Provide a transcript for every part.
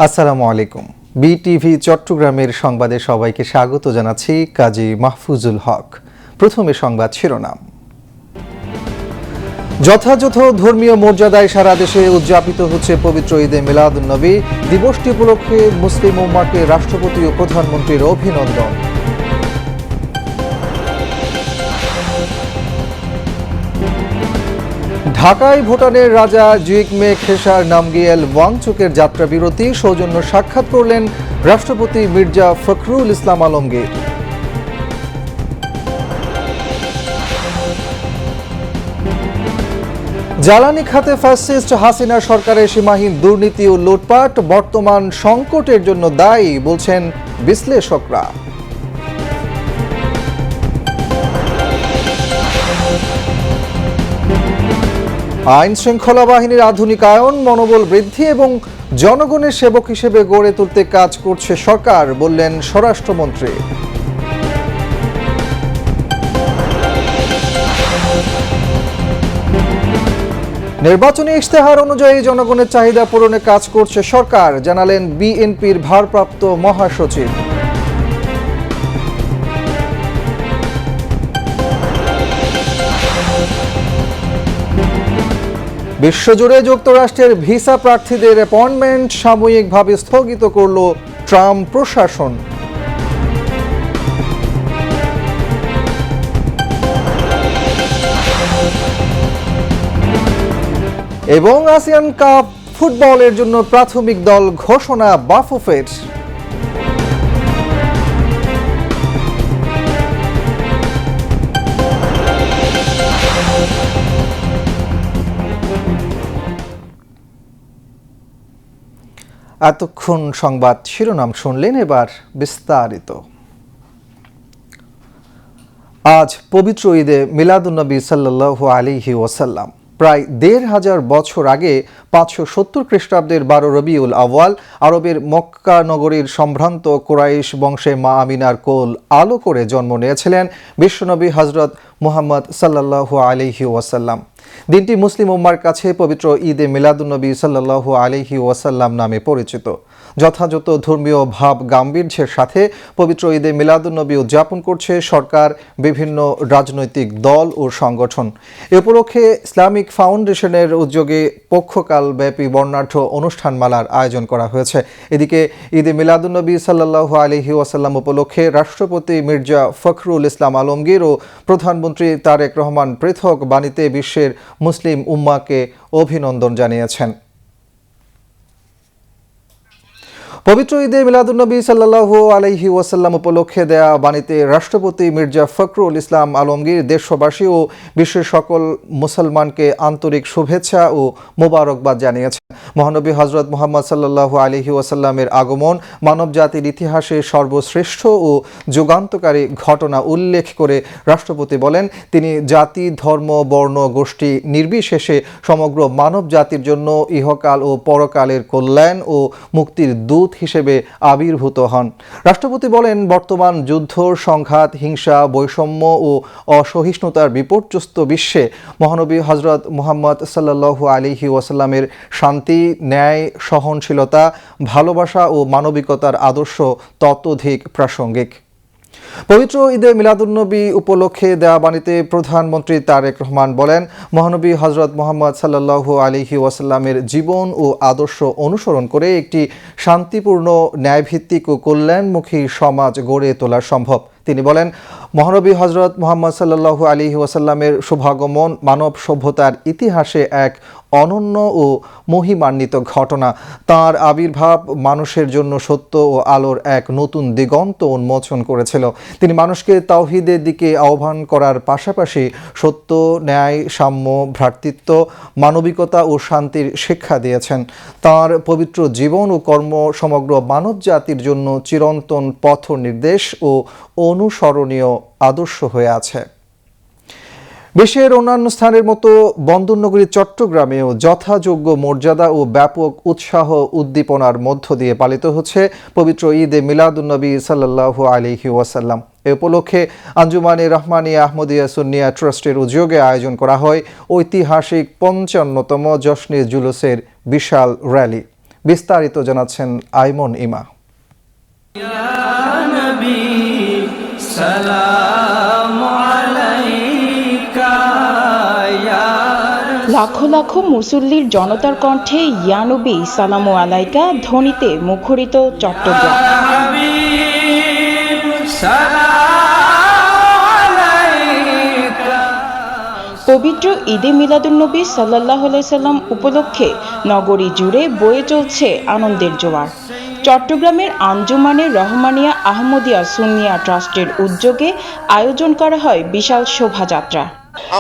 আসসালামু আলাইকুম। বিটিভি চট্টগ্রামের সংবাদে সবাইকে স্বাগত জানাচ্ছি কাজী মাহফুজুল হক। প্রথমে সংবাদ শিরোনাম। যথাযথ ধর্মীয় মর্যাদায় সারা দেশে উদযাপিত হচ্ছে পবিত্র ঈদে মিলাদুন্নবী। দিবসটি উপলক্ষে মুসলিম উম্মাহকে রাষ্ট্রপতি ও প্রধানমন্ত্রীর অভিনন্দন। ঢাকায় ভুটানের রাজা জিগমে খেসার নামগিয়েল ওয়াংচুকের যাত্রা বিরতি, সৌজন্য সাক্ষাৎ করলেন রাষ্ট্রপতি মির্জা ফখরুল ইসলাম আলমগীর। জ্বালানি খাতে ফ্যাসিস্ট হাসিনা সরকারের সীমাহীন দুর্নীতি ও লুটপাট বর্তমান সংকটের জন্য দায়ী বলছেন বিশ্লেষকরা। আইন শৃঙ্খলা বাহিনীর আধুনিকায়ন, মনোবল বৃদ্ধি এবং জনগণের সেবক হিসেবে গড়ে তুলতে কাজ করছে সরকার, বললেন স্বরাষ্ট্রমন্ত্রী। নির্বাচনী ইশতেহার অনুযায়ী জনগণের চাহিদা পূরণে কাজ করছে সরকার, জানালেন বিএনপির ভারপ্রাপ্ত মহাসচিব। বিশ্বজুড়ে যুক্তরাষ্ট্রের ভিসা প্রার্থীদের অ্যাপয়েন্টমেন্ট সাময়িকভাবে স্থগিত করল ট্রাম্প প্রশাসন। এবং আসিয়ান কাপ ফুটবলের জন্য প্রাথমিক দল ঘোষণা বাফুফের। এতক্ষণ সংবাদ শিরোনাম শুনলেন, এবার বিস্তারিত। আজ পবিত্র ঈদে মিলাদুন্নবী সাল্লাল্লাহু আলাইহি ওয়াসাল্লাম। প্রায় ১৫০০ বছর আগে ৫৭০ খ্রিস্টাব্দের ১২ রবিউল আউয়াল আরবের মক্কা নগরীর সম্ভ্রান্ত কুরাইশ বংশে মা আমিনার কোল আলো করে জন্ম নিয়েছিলেন বিশ্বনবী হযরত মুহাম্মদ সাল্লাল্লাহু আলাইহি ওয়াসাল্লাম। দিনটি মুসলিম উম্মার কাছে পবিত্র ঈদে মিলাদুন্নবী সাল্লাল্লাহু আলাইহি ওয়াসাল্লাম নামে পরিচিত। যথাযথ ধর্মীয় ভাব গাম্ভীর্যের সাথে পবিত্র ঈদে মিলাদুন্নবী উদযাপন করছে সরকার, বিভিন্ন রাজনৈতিক দল ও সংগঠন। এ উপলক্ষে ইসলামিক ফাউন্ডেশনের উদ্যোগে পক্ষকালব্যাপী বর্ণাঢ্য অনুষ্ঠানমালার আয়োজন করা হয়েছে। এদিকে ঈদে মিলাদুন্নবী সাল্লাল্লাহু আলাইহি ওয়াসাল্লাম উপলক্ষে রাষ্ট্রপতি মির্জা ফখরুল ইসলাম আলমগীর ও প্রধানমন্ত্রী তারেক রহমান পৃথক বাণীতে বিশ্বের মুসলিম উম্মাহকে অভিনন্দন জানিয়েছেন। পবিত্র ঈদে মিলাদুন্নবী সাল্লাল্লাহু আলাইহি ওয়াসাল্লাম উপলক্ষে দেয়া বাণীতে রাষ্ট্রপতি মির্জা ফখরুল ইসলাম আলমগীর দেশবাসী ও বিশ্বের সকল মুসলমানকে আন্তরিক শুভেচ্ছা ও মোবারকবাদ জানিয়েছেন। মহানবী হযরত মুহাম্মদ সাল্লাল্লাহু আলাইহি ওয়াসাল্লামের আগমন মানব জাতির ইতিহাসে সর্বশ্রেষ্ঠ ও যুগান্তকারী ঘটনা উল্লেখ করে রাষ্ট্রপতি বলেন, তিনি জাতি, ধর্ম, বর্ণ, গোষ্ঠী নির্বিশেষে সমগ্র মানব জাতির জন্য ইহকাল ও পরকালের কল্যাণ ও মুক্তির দূত হিসেবে আবির্ভূত হন। রাষ্ট্রপতি বলেন, বর্তমান যুদ্ধ, সংঘাত, হিংসা, বৈষম্য ও অসহিষ্ণুতার বিপর্যস্ত বিশ্বে মহানবী হযরত মুহাম্মদ সাল্লাল্লাহু আলাইহি ওয়াসাল্লামের শান্তি, ন্যায়, সহনশীলতা, ভালোবাসা ও মানবিকতার আদর্শ ততোধিক প্রাসঙ্গিক। পবিত্র ঈদে মিলাদুন্নবী উপলক্ষে দেয়া বাণীতে প্রধানমন্ত্রী তারেক রহমান বলেন, মহানবী হযরত মুহাম্মদ সাল্লাল্লাহু আলাইহি ওয়াসাল্লামের জীবন ও আদর্শ অনুসরণ করে একটি শান্তিপূর্ণ, ন্যায়ভিত্তিক ও কল্যাণমুখী সমাজ গড়ে তোলা সম্ভব। তিনি বলেন, মহানবী হযরত মুহাম্মদ সাল্লাল্লাহু আলাইহি ওয়াসাল্লামের শুভাগমন মানব সভ্যতার ইতিহাসে এক অনন্য ও মহিমান্বিত ঘটনা। তাঁর আবির্ভাব মানুষের জন্য সত্য ও আলোর এক নতুন দিগন্ত উন্মোচন করেছিল। তিনি মানুষকে তাওহীদের দিকে আহ্বান করার পাশাপাশি সত্য, ন্যায়, সাম্য, ভ্রাতৃত্ব, মানবিকতা ও শান্তির শিক্ষা দিয়েছেন। তাঁর পবিত্র জীবন ও কর্ম সমগ্র মানব জাতির জন্য চিরন্তন পথ নির্দেশ ও অনুসরণীয় আদর্শ হয়ে আছে। বিশ্বের অন্যান্য স্থানের মতো বন্দরনগরী চট্টগ্রামেও যথাযোগ্য মর্যাদা ও ব্যাপক উৎসাহ উদ্দীপনার মধ্য দিয়ে পালিত হচ্ছে পবিত্র ঈদে মিলাদুন্নবী সাল্লাল্লাহু আলাইহি ওয়াসাল্লাম। এ উপলক্ষে আঞ্জুমানে রহমানিয়া আহমদিয়া সুন্নিয়া ট্রাস্টের উদ্যোগে আয়োজন করা হয় ঐতিহাসিক ৫৫তম জশ্নে জুলুসের বিশাল র্যালি। বিস্তারিত জানাচ্ছেন আইমন ইমা। লাখো লাখো মুসল্লির জনতার কণ্ঠে ইয়া নবী সালামু আলাইকা ধ্বনিতে মুখরিত চট্টগ্রাম। পবিত্র ঈদে মিলাদুন্নবী সাল্লাল্লাহু আলাইহি সাল্লাম উপলক্ষে নগরী জুড়ে বয়ে চলছে আনন্দের জোয়ার। চট্টগ্রামের আঞ্জুমানে রহমানিয়া আহমদিয়া সুন্নিয়া ট্রাস্টের উদ্যোগে আয়োজন করা হয় বিশাল শোভাযাত্রা।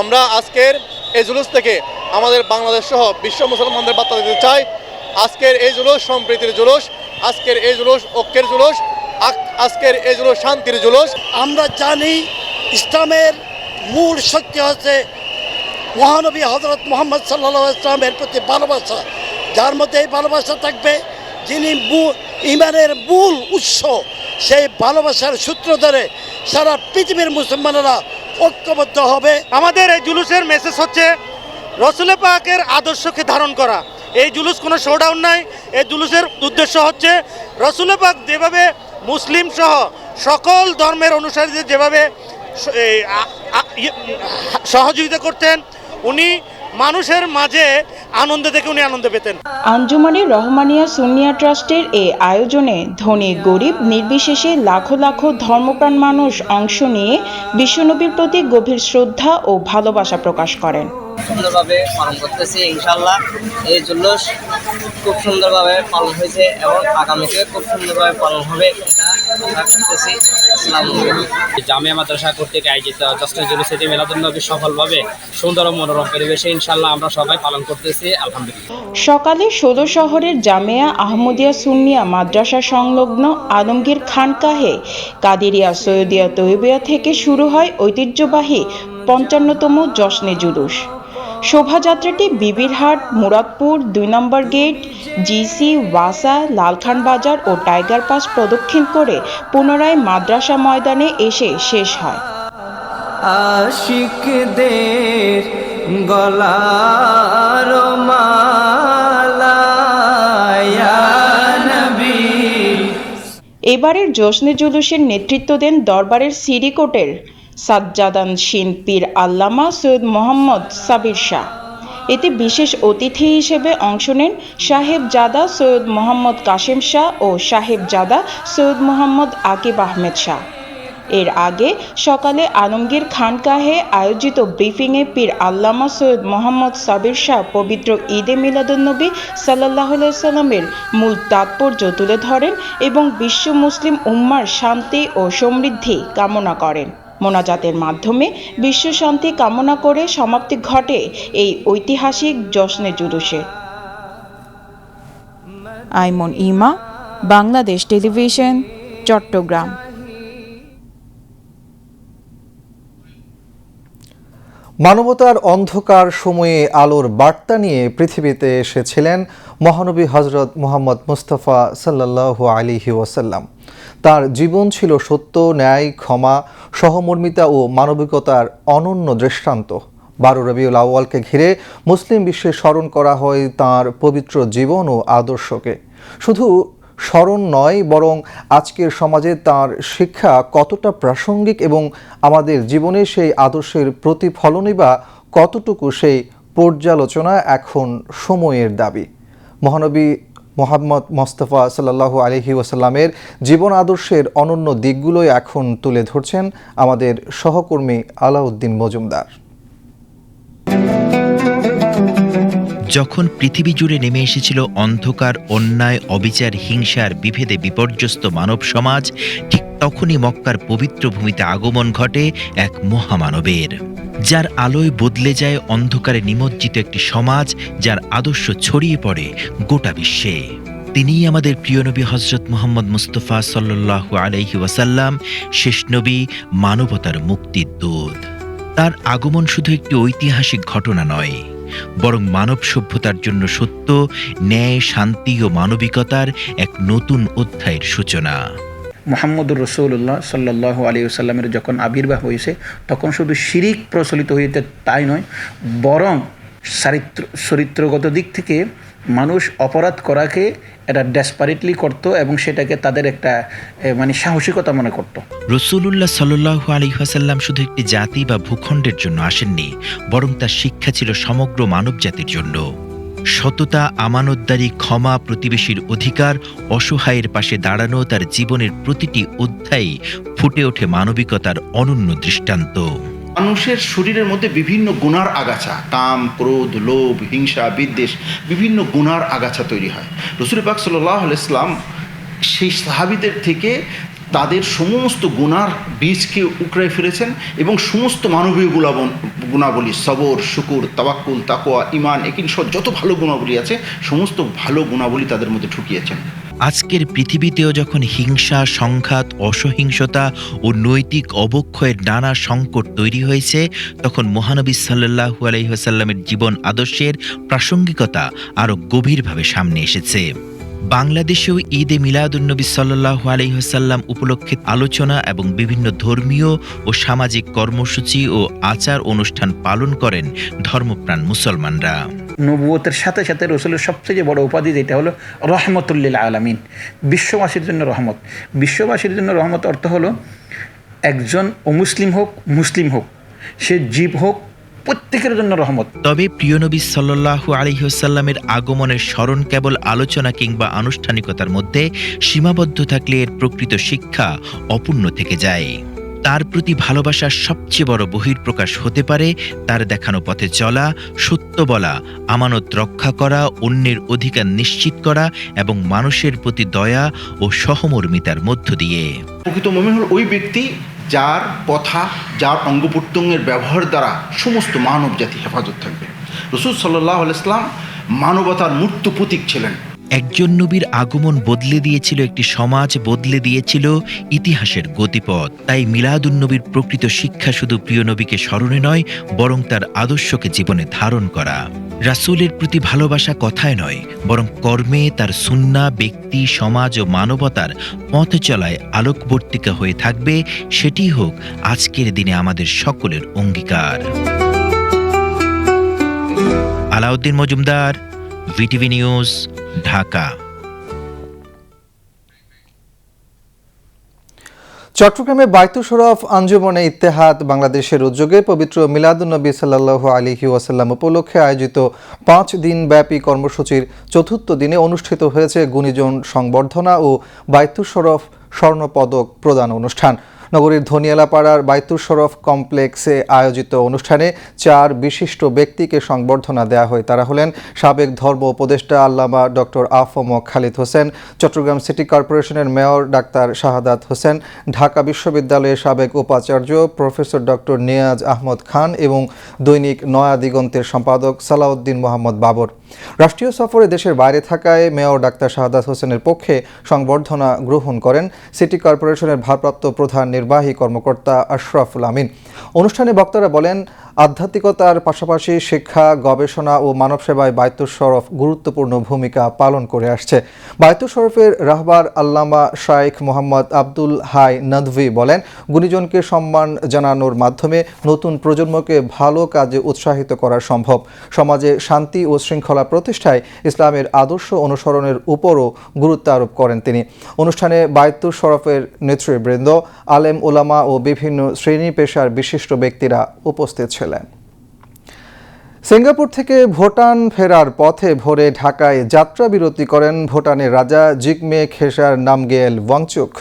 আমরা আজকের এই জুলুস থেকে আমাদের বাংলাদেশ সহ বিশ্ব মুসলমানদের বার্তা দিতে চাই। আজকের এই জুলুস সম্প্রীতির জুলুস, আজকের এই জুলুস ঐক্যের জুলুস, আজকের এই জুলুস শান্তির জুলুস। আমরা জানি ইসলামের মূল শক্তি হচ্ছে মহানবী হযরত মুহাম্মদ সাল্লাল্লাহু আলাইহি ওয়াসাল্লামের প্রতি ভালোবাসা। যার মধ্যে এই ভালোবাসা থাকবে, যিনি ঈমানের মূল উৎস, সেই ভালোবাসার সূত্র ধরে সারা পৃথিবীর মুসলমানেরা ঐক্যবদ্ধ হবে। আমাদের এই জুলুসের মেসেজ হচ্ছে রাসূল পাকের আদর্শকে ধারণ করা। এই জুলুস কোনো শোডাউন নাই। এই জুলুসের উদ্দেশ্য হচ্ছে রাসূল পাক যেভাবে মুসলিম সহ সকল ধর্মের অনুসারীদের যেভাবে সহযোগিতা করতেন, উনি মানুষের মাঝে আনন্দ থেকে উনি আনন্দ পেতেন। আঞ্জুমানে রহমানিয়া সুন্নিয়া ট্রাস্টের এই আয়োজনে ধনী গরিব নির্বিশেষে লাখো লাখো ধর্মপ্রাণ মানুষ অংশ নিয়ে বিশ্বনবীর প্রতি গভীর শ্রদ্ধা ও ভালোবাসা প্রকাশ করেন। সুন্দরভাবে পালন করতেছি ইনশাআল্লাহ। এই জুলুস খুব সুন্দরভাবে পালন হয়েছে এবং আগামীতে খুব সুন্দরভাবে পালন হবে এটা আশা করতেছি। আসসালামু আলাইকুম। জামিয়া মাদ্রাসা কর্তৃক আয়োজিত জ্যেষ্ঠ জুলুস ঈদে মিলাদুন্নবী সফলভাবে সুন্দর ও মনোরম পরিবেশে ইনশাআল্লাহ আমরা সবাই পালন করতেছি আলহামদুলিল্লাহ। সকালে ষোলো শহরের জামিয়া আহমদিয়া সুন্নিয়া মাদ্রাসা সংলগ্ন আলমগীর খানকাহে কাদিরিয়া সৈয়দিয়া তৈয়বিয়া থেকে শুরু হয় ঐতিহ্যবাহী ৫৫তম জশ্নে জুলুস। শোভাযাত্রাটি বিবিরহাট, মুরাদপুর, ২ নম্বর গেট, জিসি, ওয়াসা, লালখান বাজার ও টাইগার পাস প্রদক্ষিণ করে পুনরায় মাদ্রাসা ময়দানে এসে শেষ হয়। আশিকদের গলার মালা ইয়া নবী। এবারের জশ্নে জুলুসের নেতৃত্ব দেন দরবারের সিরিকোটের সাজ্জাদানশীন পীর আল্লামা সৈয়দ মোহাম্মদ সাবির শাহ। এতে বিশেষ অতিথি হিসেবে অংশ নেন সাহেবজাদা সৈয়দ মোহাম্মদ কাশেম শাহ ও সাহেবজাদা সৈয়দ মোহাম্মদ আকিব আহমেদ শাহ। এর আগে সকালে আলমগীর খানকাহে আয়োজিত ব্রিফিংয়ে পীর আল্লামা সৈয়দ মোহাম্মদ সাবির শাহ পবিত্র ঈদে মিলাদুন্নবী সাল্লাল্লাহু আলাইহি সাল্লামের মূল তাৎপর্য তুলে ধরেন এবং বিশ্ব মুসলিম উম্মার শান্তি ও সমৃদ্ধি কামনা করেন। মোনাজাতের মাধ্যমে বিশ্ব শান্তি কামনা করে সমাপ্তি ঘটে এই ঐতিহাসিক জশ্নে জুলুসে। আইমন ইমা, বাংলাদেশ টেলিভিশন, চট্টগ্রাম। মানবতার অন্ধকার সময়ে আলোর বার্তা নিয়ে পৃথিবীতে এসেছিলেন মহানবী হযরত মুহাম্মদ মুস্তাফা সাল্লাল্লাহু আলাইহি ওয়াসাল্লাম। তার জীবন ছিল সত্য, ন্যায়, ক্ষমা, সহমর্মিতা ও মানবিকতার অনন্য দৃষ্টান্ত। 12 রবিউল আউয়ালকে ঘিরে মুসলিম বিশ্বে স্মরণ করা হয় তাঁর পবিত্র জীবন ও আদর্শকে। শুধু স্মরণ নয়, বরং আজকের সমাজে তাঁর শিক্ষা কতটা প্রাসঙ্গিক এবং আমাদের জীবনে সেই আদর্শের প্রতিফলনই বা কতটুকু, সেই পর্যালোচনা এখন সময়ের দাবি। মহানবী মুহাম্মদ মুস্তাফা সাল্লাল্লাহু আলাইহি ওয়াসাল্লামের জীবন আদর্শের অনন্য দিকগুলোই এখন তুলে ধরছেন আমাদের সহকর্মী আলাউদ্দিন মজুমদার। যখন পৃথিবী জুড়ে নেমে এসেছিল অন্ধকার, অন্যায়, অবিচার, হিংসার বিভেদে বিপর্যস্ত মানব সমাজ, ঠিক তখনই মক্কার পবিত্র ভূমিতে আগমন ঘটে এক মহামানবের, যার আলোয় বদলে যায় অন্ধকারে নিমজ্জিত একটি সমাজ, যার আদর্শ ছড়িয়ে পড়ে গোটা বিশ্বে। তিনিই আমাদের প্রিয় নবী হযরত মুহাম্মদ মুস্তাফা সাল্লাল্লাহু আলাইহি ওয়াসাল্লাম, শেষ নবী, মানবতার মুক্তির দূত। তার আগমন শুধু একটি ঐতিহাসিক ঘটনা নয়, বরং মানব সভ্যতার জন্য সত্য, ন্যায়, শান্তি ও মানবিকতার এক নতুন অধ্যায়ের সূচনা। মুহাম্মদুর রাসূলুল্লাহ সাল্লাল্লাহু আলাইহি ওয়াসাল্লামের যখন আবির্ভাব হয়েছে, তখন শুধু শিরিক প্রচলিত হয়েছে তাই নয়, বরং চরিত্রগত দিক থেকে মানুষ অপরাধ করাকে এটা ডেসপারেটলি করতো এবং সেটাকে তাদের একটা মানে সাহসিকতা মনে করতো। রসুলুল্লাহ সাল্লাল্লাহু আলাইহি ওয়াসাল্লাম শুধু একটি জাতি বা ভূখণ্ডের জন্য আসেননি, বরং তার শিক্ষা ছিল সমগ্র মানব জাতির জন্য। সততা, আমানতদারি, ক্ষমা, প্রতিবেশীর অধিকার, অসহায়ের পাশে দাঁড়ানো, তার জীবনের প্রতিটি অধ্যায়ে ফুটে ওঠে মানবিকতার অনন্য দৃষ্টান্ত। মানুষের শরীরের মধ্যে বিভিন্ন গুনার আগাছা, কাম, ক্রোধ, লোভ, হিংসা, বিদ্বেষ, বিভিন্ন গুনার আগাছা তৈরি হয়। রাসূল পাক সাল্লাল্লাহু আলাইহি ওয়াসাল্লাম সেই সাহাবীদের থেকে তাদের সমস্ত গুনার বীজকে উকড়ে ফেলেছেন এবং সমস্ত মানবীয় গুণাবলী, সবর, শুকুর, তাওয়াক্কুল, তাকওয়া, ঈমান, একিন সহ যত ভালো গুণাবলী আছে সমস্ত ভালো গুণাবলী তাদের মধ্যে ঢুকিয়েছেন। আজকের পৃথিবীতেও যখন হিংসা, সংঘাত, অসহিংসতা ও নৈতিক অবক্ষয়ের নানা সংকট তৈরি হয়েছে, তখন মহানবী সাল্লাল্লাহু আলাইহি ওয়াসাল্লামের জীবন আদর্শের প্রাসঙ্গিকতা আরও গভীরভাবে সামনে এসেছে। বাংলাদেশেও ঈদে মিলাদুন্নবী সাল্লাল্লাহু আলাইহি ওয়াসাল্লাম উপলক্ষে আলোচনা এবং বিভিন্ন ধর্মীয় ও সামাজিক কর্মসূচি ও আচার অনুষ্ঠান পালন করেন ধর্মপ্রাণ মুসলমানরা। নবুয়তের সাথে সাথে রসুলের সবচেয়ে বড় উপাধি যেটা হলো রহমতুল্লিল আলামিন, বিশ্ববাসীর জন্য রহমত। বিশ্ববাসীর জন্য রহমত অর্থ হলো একজন অমুসলিম হোক, মুসলিম হোক, সে জীব হোক, প্রত্যেকের জন্য রহমত। তবে প্রিয় নবী সাল্লাল্লাহু আলাইহি ওয়াসাল্লামের আগমনের স্মরণ কেবল আলোচনা কিংবা আনুষ্ঠানিকতার মধ্যে সীমাবদ্ধ থাকলে এর প্রকৃত শিক্ষা অপূর্ণ থেকে যায়। তার প্রতি ভালোবাসার সবচেয়ে বড় বহিঃপ্রকাশ হতে পারে তার দেখানো পথে চলা, সত্য বলা, আমানত রক্ষা করা, অন্যের অধিকার নিশ্চিত করা এবং মানুষের প্রতি দয়া ও সহমর্মিতার মধ্য দিয়ে। প্রকৃত মুমিন হল ওই ব্যক্তি যার কথা, যার অঙ্গ প্রত্যঙ্গের ব্যবহার দ্বারা সমস্ত মানব জাতি হেফাজত থাকবে। রাসূল সাল্লাল্লাহু আলাইহি ওয়াসাল্লাম মানবতার মূর্ত প্রতীক ছিলেন। একজন নবীর আগমন বদলে দিয়েছিল একটি সমাজ, বদলে দিয়েছিল ইতিহাসের গতিপথ। তাই মিলাদুন্নবীর প্রকৃত শিক্ষা শুধু প্রিয় নবীকে স্মরণে নয়, বরং তার আদর্শকে জীবনে ধারণ করা। রাসূলের প্রতি ভালোবাসা কথায় নয়, বরং কর্মে তার সুন্নাহ ব্যক্তি, সমাজ ও মানবতার পথ চলায় আলোকবর্তিকা হয়ে থাকবে। সেটি হোক আজকের দিনে আমাদের সকলের অঙ্গীকার। Alauddin Majumdar, VTV news, Dhaka. চট্টগ্রামে বায়তুল শরফ আঞ্জুমনে ইত্তেহাদ বাংলাদেশের উদ্যোগে পবিত্র মিলাদুন্নবী সাল্লাল্লাহু আলাইহি ওয়াসাল্লাম উপলক্ষে আয়োজিত 5 দিনব্যাপী কর্মসূচির চতুর্থ দিনে অনুষ্ঠিত হয়েছে গুণীজন সংবর্ধনা ও বায়তুল শরফ স্বর্ণপদক প্রদান অনুষ্ঠান। নগরীর ধনিয়ালাপাড়ার বায়তুল শরফ কমপ্লেক্সে আয়োজিত অনুষ্ঠানে 4 বিশিষ্ট ব্যক্তিকে সংবর্ধনা দেওয়া হয়। তারা হলেন সাবেক ধর্ম উপদেষ্টা আল্লামা ডক্টর আফম খালিদ হোসেন, চট্টগ্রাম সিটি কর্পোরেশনের মেয়র ডাক্তার শাহাদাত হোসেন, ঢাকা বিশ্ববিদ্যালয়ের সাবেক উপাচার্য প্রফেসর ডক্টর নিয়াজ আহমদ খান এবং দৈনিক নয়া দিগন্তের সম্পাদক সালাউদ্দিন মোহাম্মদ বাবর। রাষ্ট্রীয় সফরে দেশের বাইরে থাকায় মেয়র ডাক্তার শাহাদাত হোসেনের পক্ষে সংবর্ধনা গ্রহণ করেন সিটি কর্পোরেশনের ভারপ্রাপ্ত প্রধান নির্বাহী কর্মকর্তা আশরাফুল আমিন। অনুষ্ঠানে বক্তারা বলেন, আধ্যাত্মিকতার পাশাপাশি শিক্ষা, গবেষণা ও মানব সেবায় বায়তুল শরফ গুরুত্বপূর্ণ ভূমিকা পালন করে আসছে। বায়তুল শরফের রাহবার আল্লামা শাইখ মোহাম্মদ আব্দুল হাই নদভী বলেন, গুণীজনকে সম্মান জানানোর মাধ্যমে নতুন প্রজন্মকে ভালো কাজে উৎসাহিত করা সম্ভব। সমাজে শান্তি ও শৃঙ্খলা প্রতিষ্ঠায় ইসলামের আদর্শ অনুসরণের উপরও গুরুত্ব আরোপ করেন তিনি। অনুষ্ঠানে বায়তুল শরফের নেতৃবৃন্দ, আলেম ওলামা ও বিভিন্ন শ্রেণী পেশার বিশিষ্ট ব্যক্তিরা উপস্থিত ছিলেন। সিঙ্গাপুর থেকে ভুটান ফেরার পথে ভোরে ঢাকায় যাত্রা বিরতি করেন ভুটানের রাজা জিগমে খেসার নামগেল ওয়াংচুক।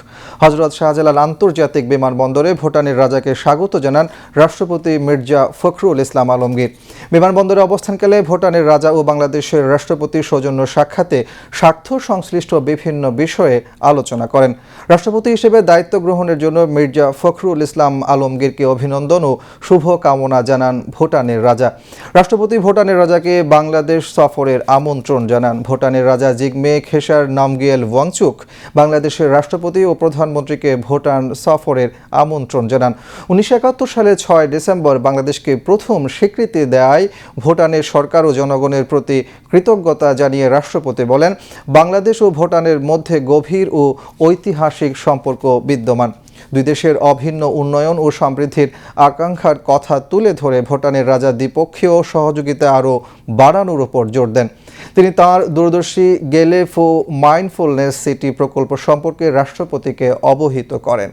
হযরত শাহজালাল আন্তর্জাতিক বিমানবন্দরে ভুটানের রাজাকে স্বাগত জানান রাষ্ট্রপতি মির্জা ফখরুল ইসলাম আলমগীর। বিমানবন্দরে অবস্থানকালে ভুটানের রাজা ও বাংলাদেশের রাষ্ট্রপতির সৌজন্য সাক্ষাতে স্বার্থ সংশ্লিষ্ট বিভিন্ন বিষয়ে আলোচনা করেন। রাষ্ট্রপতি হিসেবে দায়িত্ব গ্রহণের জন্য মির্জা ফখরুল ইসলাম আলমগীরকে অভিনন্দন ও শুভ কামনা জানান ভুটানের রাজা। রাষ্ট্রপতি ভুটানের রাজাকে বাংলাদেশ সফরের আমন্ত্রণ জানান। ভুটানের রাজা জিগমে খেসার নামগিয়েল ওয়াংচুক বাংলাদেশের রাষ্ট্রপতি ও প্রধানমন্ত্রীকে ভুটান সফরের আমন্ত্রণ জানান। 1971 সালে 6 ডিসেম্বর বাংলাদেশকে প্রথম স্বীকৃতি দেয় ভুটানের সরকার ও জনগণের প্রতি কৃতজ্ঞতা জানিয়ে রাষ্ট্রপতি বলেন, বাংলাদেশ ও ভুটানের মধ্যে গভীর ও ঐতিহাসিক সম্পর্ক বিদ্যমান। দুই দেশের অভিন্ন উন্নয়ন ও সমৃদ্ধির আকাঙ্ক্ষার কথা তুলে ধরে ভুটানের রাজা দ্বিপক্ষীয় সহযোগিতা আরও বাড়ানোর উপর জোর দেন। তিনি তাঁর দূরদর্শী গেলেফো মাইন্ডফুলনেস সিটি প্রকল্প সম্পর্কে রাষ্ট্রপতিকে অবহিত করেন।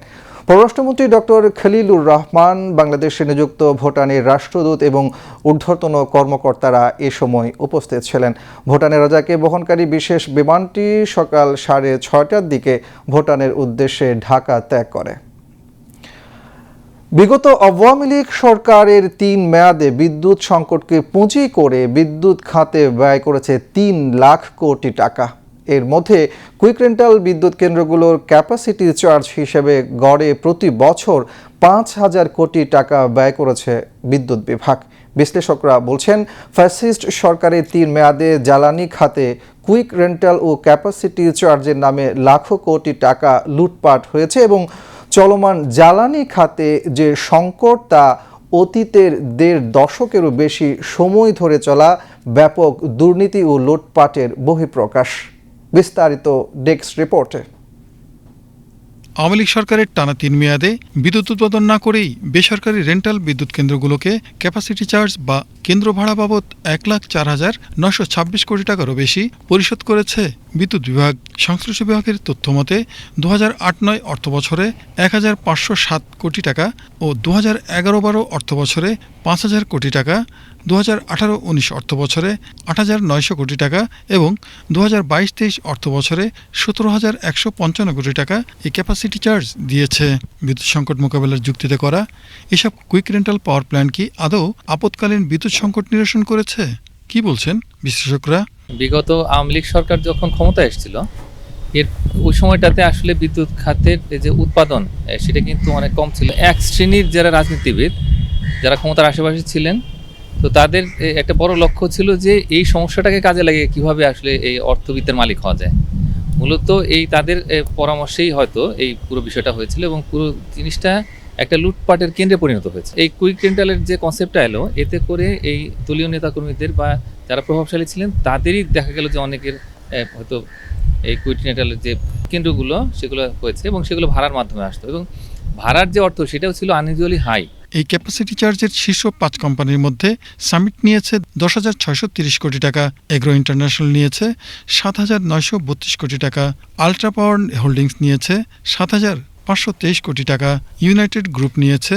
পররাষ্ট্রমন্ত্রী ডক্টর খলিলুর রহমান, বাংলাদেশে নিযুক্ত ভুটানের রাষ্ট্রদূত এবং ঊর্ধ্বতন কর্মকর্তারা এ সময় উপস্থিত ছিলেন। ভুটানের রাজাকে বহনকারী বিশেষ বিমানটি সকাল 6:30টার দিকে ভুটানের উদ্দেশ্যে ঢাকা ত্যাগ করে। বিগত আওয়ামী লীগ সরকারের 3 মেয়াদে বিদ্যুৎ সংকটকে পুঁজি করে বিদ্যুৎ খাতে ব্যয় করেছে 3 লাখ কোটি টাকা। এর মধ্যে কুইক রেন্টাল বিদ্যুৎ কেন্দ্রগুলোর ক্যাপাসিটি চার্জ হিসেবে গড়ে প্রতি বছর 5,000 কোটি টাকা ব্যয় করেছে বিদ্যুৎ বিভাগ। বিশ্লেষকরা বলছেন, ফ্যাসিস্ট সরকারের 3 মেয়াদে জ্বালানি খাতে কুইক রেন্টাল ও ক্যাপাসিটি চার্জের নামে লাখো কোটি টাকা লুটপাট হয়েছে এবং চলমান জ্বালানি খাতে যে সংকট তা অতীতের 1.5 দশকেরও বেশি সময় ধরে চলা ব্যাপক দুর্নীতি ও লুটপাটের বহিঃপ্রকাশ। বিস্তারিত ডেস্ক রিপোর্টে। আওয়ামী লীগ সরকারের টানা 3 মেয়াদে বিদ্যুৎ উৎপাদন না করেই বেসরকারি রেন্টাল বিদ্যুৎ কেন্দ্রগুলোকে ক্যাপাসিটি চার্জ বা কেন্দ্র ভাড়া বাবদ 1,04,926 কোটি টাকারও বেশি পরিশোধ করেছে বিদ্যুৎ বিভাগ। সংশ্লিষ্ট বিভাগের তথ্য মতে 2008-09 অর্থ বছরে 1,507 কোটি টাকা ও 2011-12 অর্থ বছরে 5,000 কোটি টাকা, 2018-19 অর্থ বছরে 8,900 কোটি টাকা এবং 2022-23 অর্থ বছরে 17,155 কোটি টাকা এই ক্যাপাসিটি চার্জ দিয়েছে। বিদ্যুৎ সংকট মোকাবেলার যুক্তিতে করা এসব কুইক রেন্টাল পাওয়ার প্ল্যান্ট কি আদৌ আপৎকালীন বিদ্যুৎ সংকট নিরসন করেছে? কি বলছেন বিশ্লেষকরা? বিগত আওয়ামী লীগ সরকার যখন ক্ষমতায় এসেছিল ওই সময়টাতে আসলে বিদ্যুৎ খাতের যে উৎপাদন সেটা কিন্তু অনেক কম ছিল। এক শ্রেণীর যারা রাজনীতিবিদ যারা ক্ষমতার আশেপাশে ছিলেন, তো তাদের একটা বড় লক্ষ্য ছিল যে এই সমস্যাটাকে কাজে লাগিয়ে কিভাবে আসলে এই অর্থবিত্তের মালিক হওয়া যায়। মূলত এই তাদের পরামর্শেই হয়তো এই পুরো বিষয়টা হয়েছিল এবং পুরো জিনিসটা একটা লুটপাটের কেন্দ্রে পরিণত হয়েছে। এই কুইক রেন্টালের যে কনসেপ্টটা এলো, এতে করে এই দলীয় নেতাকর্মীদের বা যারা প্রভাবশালী ছিলেন তাদেরই দেখা গেল যে অনেকের হয়তো এই কুইক রেন্টালের যে কেন্দ্রগুলো সেগুলো হয়েছে এবং সেগুলো ভাড়ার মাধ্যমে আসতো এবং ভাড়ার যে অর্থ সেটাও ছিল আনইউজুয়ালি হাই। এই ক্যাপাসিটি চার্জের শীর্ষ 5 কোম্পানির মধ্যে সামিট নিয়েছে 10,630 কোটি টাকা, এগ্রো ইন্টারন্যাশনাল নিয়েছে 7,932 কোটি টাকা, আলট্রা পাওয়ার হোল্ডিংস নিয়েছে 7,523 কোটি টাকা, ইউনাইটেড গ্রুপ নিয়েছে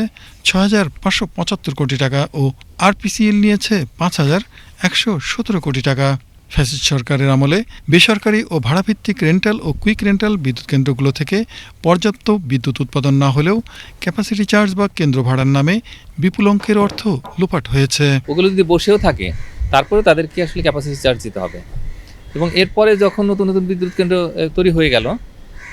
6,575 কোটি টাকা ও আরপিসিএল নিয়েছে 5,117 কোটি টাকা। ফ্যাসিস্ট সরকারের আমলে বেসরকারি ও ভাড়াভিত্তিক রেন্টাল ও কুইক রেন্টাল বিদ্যুৎ কেন্দ্রগুলো থেকে পর্যাপ্ত বিদ্যুৎ উৎপাদন না হলেও ক্যাপাসিটি চার্জ বা কেন্দ্র ভাড়ার নামে বিপুল অঙ্কের অর্থ লোপাট হয়েছে। ওগুলো যদি বসেও থাকে তারপরে তাদেরকে আসলে ক্যাপাসিটি চার্জ দিতে হবে এবং এরপরে যখন নতুন নতুন বিদ্যুৎ কেন্দ্র তৈরি হয়ে গেল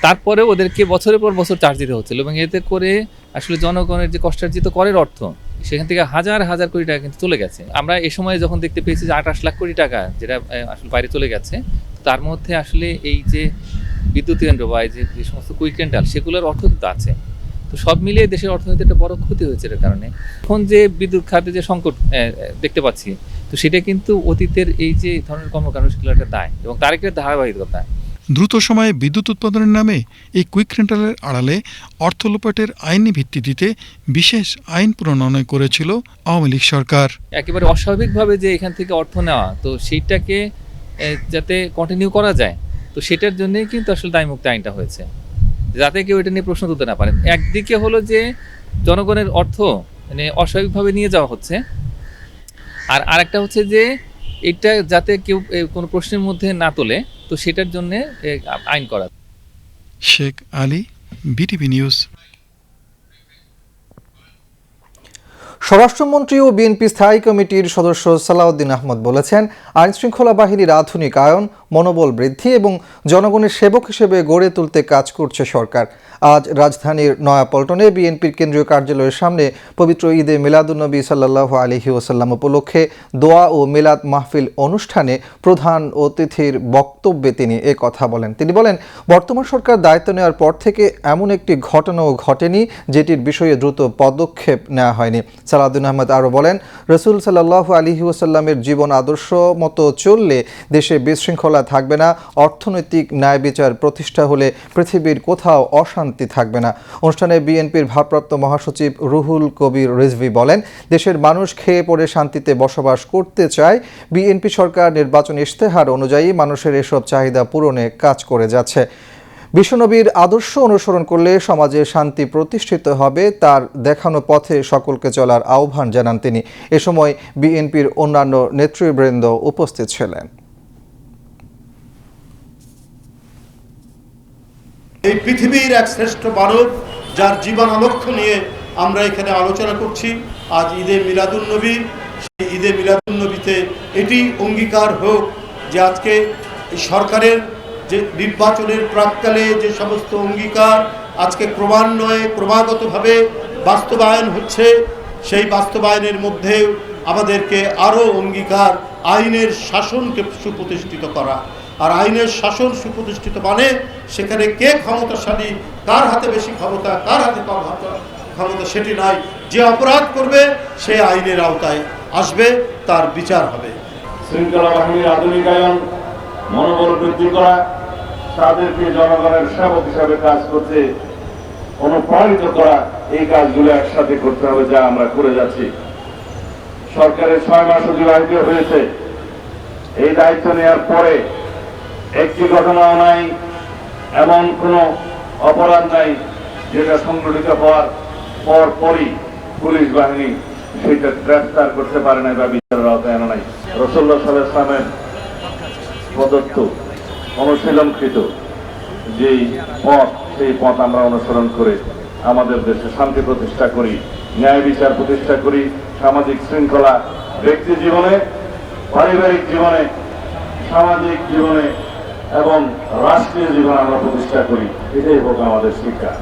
তারপরে ওদেরকে বছরের পর বছর চার্জ দিতে হচ্ছিল এবং এতে করে আসলে জনগণের যে কষ্টার্জিত করের অর্থ সেখান থেকে হাজার হাজার কোটি টাকা কিন্তু চলে গেছে। আমরা এ সময় যখন দেখতে পেয়েছি যে 28 লাখ কোটি টাকা যেটা আসলে বাইরে চলে গেছে, তার মধ্যে আসলে এই যে বিদ্যুৎ কেন্দ্র বা যে সমস্ত কুইক রেন্টাল সেগুলোর অর্থ কিন্তু আছে। তো সব মিলিয়ে দেশের অর্থনীতিতে একটা বড় ক্ষতি হয়েছে এর কারণে। এখন যে বিদ্যুৎ খাতে যে সংকট দেখতে পাচ্ছি, তো সেটা কিন্তু অতীতের এই যে ধরনের কর্মকাণ্ড সেগুলোর একটা দায় এবং তার একটা ধারাবাহিকতা। দ্রুত সময়ে বিদ্যুৎ উৎপাদনের নামে এই কুইক রেন্টালের আড়ালে অর্থ লোপাটের আইনি ভিত্তি দিতে বিশেষ আইন প্রণয়ন করেছিল আওয়ামী লীগ সরকার। একেবারে অস্বাভাবিকভাবে যে এখান থেকে অর্থ নেওয়া, তো সেইটাকে যাতে কন্টিনিউ করা যায়, তো সেটার জন্যই কিন্তু আসলে দায়মুক্তি আইনটা হয়েছে, যাতে কেউ এটা নিয়ে প্রশ্ন তুলতে না পারেন। একদিকে হলো যে জনগণের অর্থ মানে অস্বাভাবিকভাবে নিয়ে যাওয়া হচ্ছে, আর আরেকটা হচ্ছে যে এটা যাতে কেউ কোনো প্রশ্নের মধ্যে না তোলে, তো সেটার জন্য আইন করা। Sheikh Ali, BTV news. স্বরাষ্ট্রমন্ত্রী ও বিএনপি স্থায়ী কমিটির সদস্য সালাউদ্দিন আহমদ বলেছেন, আইনশৃঙ্খলা বাহিনীর আধুনিকায়ন, মনোবল বৃদ্ধি এবং জনগণের সেবক হিসেবে গড়ে তুলতে কাজ করছে সরকার। আজ রাজধানীর নয়াপল্টনে বিএনপির কেন্দ্রীয় কার্যালয়ের সামনে পবিত্র ঈদে মিলাদুন্নবী সাল্লাল্লাহু আলাইহি ওয়াসাল্লাম উপলক্ষে দোয়া ও মিলাদ মাহফিল অনুষ্ঠানে প্রধান অতিথির বক্তব্যে তিনি কথা বলেন। তিনি বলেন, বর্তমান সরকার দায়িত্ব নেওয়ার পর থেকে এমন একটি ঘটনাও ঘটেনি যেটির বিষয়ে দ্রুত পদক্ষেপ নেওয়া হয়নি। সালাউদ্দিন আহমেদ আরও বলেন, রসুল সাল্লাল্লাহু আলাইহি ওয়াসাল্লামের জীবন আদর্শ মতো চললে দেশে বিশৃঙ্খলা থাকবে না, অর্থনৈতিক ন্যায় বিচার প্রতিষ্ঠা হলে পৃথিবীর কোথাও অশান্তি থাকবে না। অনুষ্ঠানে বিএনপির ভারপ্রাপ্ত মহাসচিব রুহুল কবির রিজভী বলেন, দেশের মানুষ খেয়ে পড়ে শান্তিতে বসবাস করতে চায়। বিএনপি সরকার নির্বাচন ইশতেহার অনুযায়ী মানুষের এসব চাহিদা পূরণে কাজ করে যাচ্ছে। বিশ্বনবীর আদর্শ অনুসরণ করলে সমাজে শান্তি প্রতিষ্ঠিত হবে, তার দেখানো পথে সকলকে চলার আহ্বান জানান তিনি। এ সময় বিএনপির অন্যান্য নেতৃবৃন্দ উপস্থিত ছিলেন। এই পৃথিবীর এক শ্রেষ্ঠ মানব যার জীবনালক্ষ্য নিয়ে আমরা এখানে আলোচনা করছি আজ ঈদে মিলাদুন্নবী। সেই ঈদে মিলাদুন্নবীতে এটি অঙ্গীকার হোক যে আজকে সরকারের যে নির্বাচনের প্রাক্কালে যে সমস্ত অঙ্গীকার আজকে ক্রমান্বয়ে ক্রমাগতভাবে বাস্তবায়ন হচ্ছে, সেই বাস্তবায়নের মধ্যে আমাদেরকে আরও অঙ্গীকার আইনের শাসনকে সুপ্রতিষ্ঠিত করা। আর আইনের শাসন সুপ্রতিষ্ঠিত মানে সেখানে কে ক্ষমতাশালী, কার হাতে বেশি ক্ষমতা, কার হাতে কম ক্ষমতা সেটি নয়। যে অপরাধ করবে সে আইনের আওতায় আসবে, তার বিচার হবে। শৃঙ্খলা বাহিনীর আধুনিকায়ন, মনোবল বৃদ্ধি করা, তাদেরকে জনগণের সেবক হিসাবে কাজ করতে অনুপ্রাণিত করা, এই কাজগুলো একসাথে করতে হবে, যা আমরা করে যাচ্ছি। সরকারের 6 মাস অতিবাহিত হয়েছে। এই দায়িত্ব নেওয়ার পরে একটি ঘটনাও নাই, এমন কোনো অপরাধ নাই যেটা সংগঠিত হওয়ার পরই পুলিশ বাহিনী সেটা গ্রেফতার করতে পারে নাই বা বিচারের আওতায় আনা নাই। রাসূলুল্লাহ সাল্লাল্লাহু আলাইহি ওয়াসাল্লামের প্রদত্ত অনুশীলনকৃত যেই পথ, সেই পথ আমরা অনুসরণ করে আমাদের দেশে শান্তি প্রতিষ্ঠা করি, ন্যায় বিচার প্রতিষ্ঠা করি, সামাজিক শৃঙ্খলা ব্যক্তি জীবনে, পারিবারিক জীবনে, সামাজিক জীবনে এবং রাষ্ট্রীয় জীবনে আমরা প্রতিষ্ঠা করি। এটাই হোক আমাদের শিক্ষা।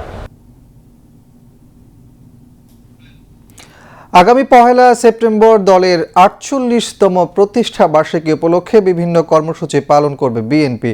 আগামী 1 সেপ্টেম্বর দলের 48তম প্রতিষ্ঠা বার্ষিকী উপলক্ষে বিভিন্ন কর্মসূচি পালন করবে বিএনপি।